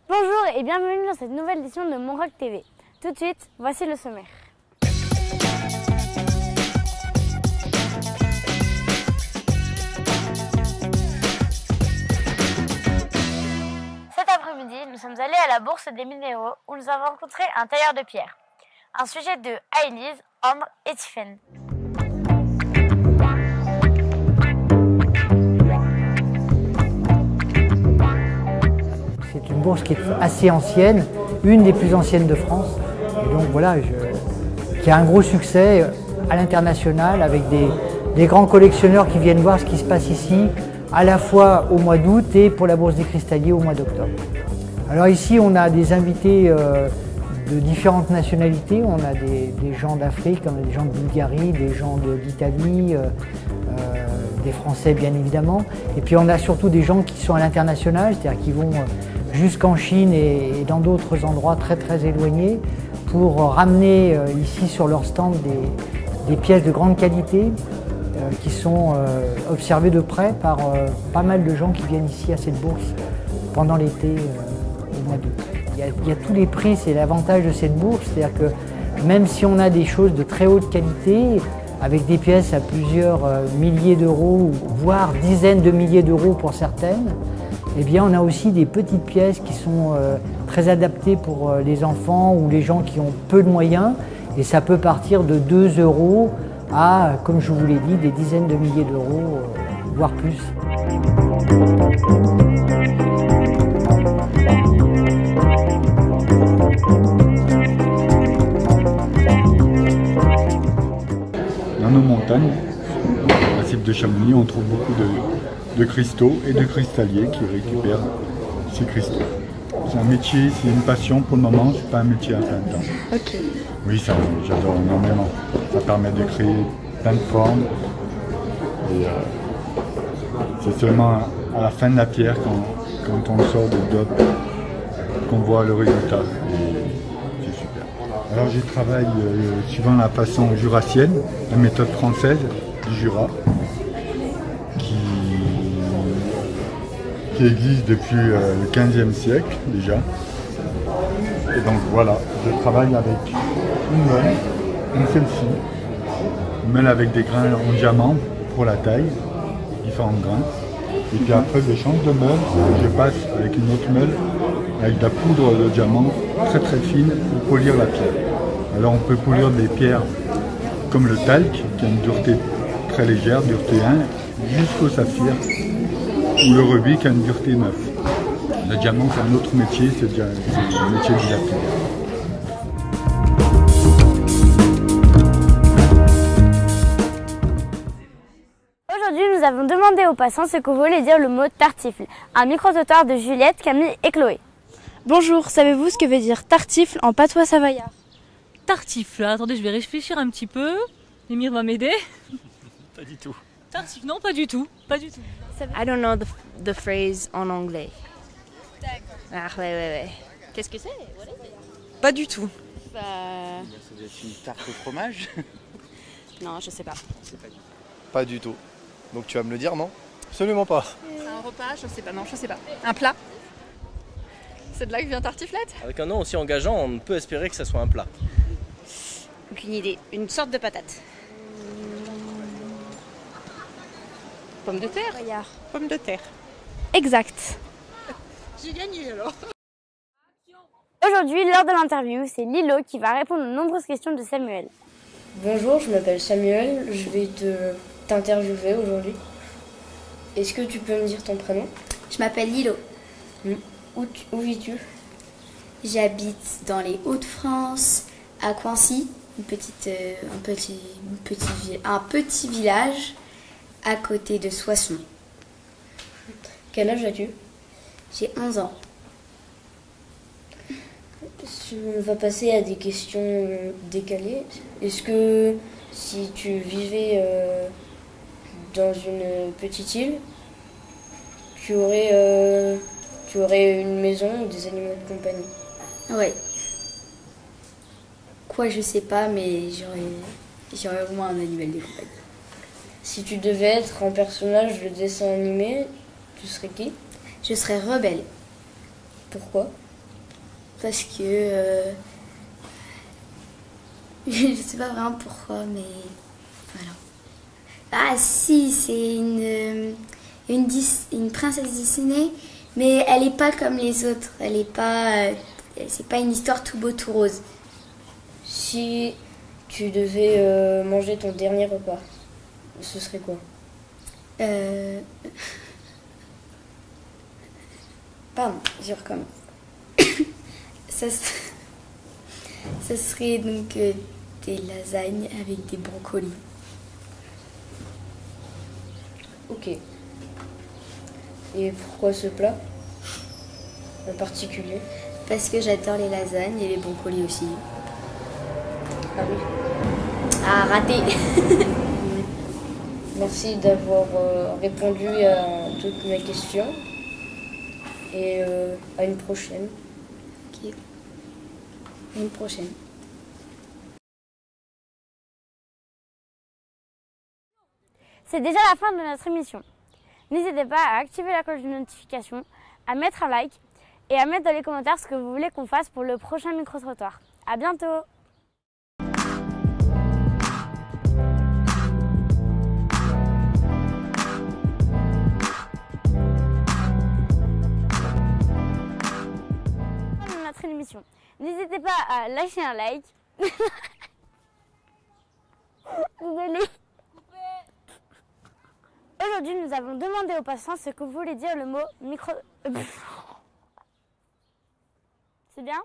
Bonjour et bienvenue dans cette nouvelle édition de Monroc TV. Tout de suite, voici le sommaire. Cet après-midi, nous sommes allés à la Bourse des Minéraux où nous avons rencontré un tailleur de pierre. Un sujet de Aïlise, Ambre et Tiffaine. C'est une bourse qui est assez ancienne, une des plus anciennes de France. Et donc voilà, qui a un gros succès à l'international avec des grands collectionneurs qui viennent voir ce qui se passe ici, à la fois au mois d'août et pour la Bourse des Cristalliers au mois d'octobre. Alors ici, on a des invités de différentes nationalités. On a des gens d'Afrique, on a des gens de Bulgarie, des gens d'Italie, des Français bien évidemment. Et puis on a surtout des gens qui sont à l'international, c'est-à-dire qui vont jusqu'en Chine et dans d'autres endroits très très éloignés pour ramener ici sur leur stand des pièces de grande qualité qui sont observées de près par pas mal de gens qui viennent ici à cette bourse pendant l'été au mois d'août. Il y a tous les prix, c'est l'avantage de cette bourse, c'est-à-dire que même si on a des choses de très haute qualité, avec des pièces à plusieurs milliers d'euros, voire dizaines de milliers d'euros pour certaines, eh bien on a aussi des petites pièces qui sont très adaptées pour les enfants ou les gens qui ont peu de moyens, et ça peut partir de 2 € à, comme je vous l'ai dit, des dizaines de milliers d'euros, voire plus. Dans nos montagnes, au massif de Chamonix, on trouve beaucoup de cristaux et de cristalliers qui récupèrent ces cristaux. C'est un métier, c'est une passion pour le moment, c'est pas un métier à plein temps. Ok. Oui, ça, j'adore énormément. Ça permet de créer plein de formes. Et c'est seulement à la fin de la pierre, quand on sort de dope, qu'on voit le résultat. Et c'est super. Alors je travaille suivant la façon jurassienne, la méthode française du Jura, qui existe depuis le 15e siècle déjà. Et donc voilà, je travaille avec une meule, comme celle-ci, une meule avec des grains en diamant pour la taille, différents grains. Et puis après je change de meule, je passe avec une autre meule, avec de la poudre de diamant très très fine pour polir la pierre. Alors on peut polir des pierres comme le talc, qui a une dureté très légère, dureté 1, jusqu'au saphir, ou le rubis qui a une dureté 9. Le diamant c'est un autre métier, c'est le métier du lapideur. Aujourd'hui, nous avons demandé aux passants ce que voulait dire le mot tartifle. Un micro-trottoir de Juliette, Camille et Chloé. Bonjour, savez-vous ce que veut dire tartifle en patois savoyard? Tartifle, attendez, je vais réfléchir un petit peu. Émir va m'aider. Pas du tout. Tartifle, non, pas du tout. Pas du tout. I don't know the phrase en anglais. Ah ouais. Qu'est-ce que c'est? Pas du tout. Ça doit être une tarte au fromage. Non, je sais pas. Pas du tout. Donc tu vas me le dire, non? Absolument pas. Un repas, je sais pas, non, je sais pas. Un plat? C'est de là que vient tartiflette? Avec un nom aussi engageant, on peut espérer que ça soit un plat. Aucune idée. Une sorte de patate. Pomme de terre? Pomme de terre. Exact. J'ai gagné alors. Aujourd'hui, lors de l'interview, c'est Lilo qui va répondre aux nombreuses questions de Samuel. Bonjour, je m'appelle Samuel, je vais t'interviewer aujourd'hui. Est-ce que tu peux me dire ton prénom? Je m'appelle Lilo. Où vis-tu? J'habite dans les Hauts-de-France, à Coincy, un petit village à côté de Soissons. Quel âge as-tu? J'ai 11 ans. On va passer à des questions décalées. Est-ce que si tu vivais dans une petite île, tu aurais une maison ou des animaux de compagnie? Ouais. Quoi, je sais pas, mais j'aurais au moins un animal de compagnie. Si tu devais être un personnage de dessin animé, tu serais qui? Je serais rebelle. Pourquoi? parce que je sais pas vraiment pourquoi, mais voilà. Ah si, c'est une princesse Disney, mais elle est pas comme les autres. Elle est pas, c'est pas une histoire tout beau tout rose. Si tu devais manger ton dernier repas, ce serait quoi? Pardon, je recommence. Ça serait donc des lasagnes avec des brocolis. Ok. Et pourquoi ce plat en particulier? Parce que j'adore les lasagnes et les brocolis aussi. Ah oui. Ah, raté. Merci d'avoir répondu à toutes mes questions. Et à une prochaine. Ok. À une prochaine. C'est déjà la fin de notre émission. N'hésitez pas à activer la cloche de notification, à mettre un like et à mettre dans les commentaires ce que vous voulez qu'on fasse pour le prochain micro-trottoir. À bientôt! Notre émission. N'hésitez pas à lâcher un like. Désolée. Aujourd'hui, nous avons demandé aux passants ce que voulait dire le mot micro... C'est bien ?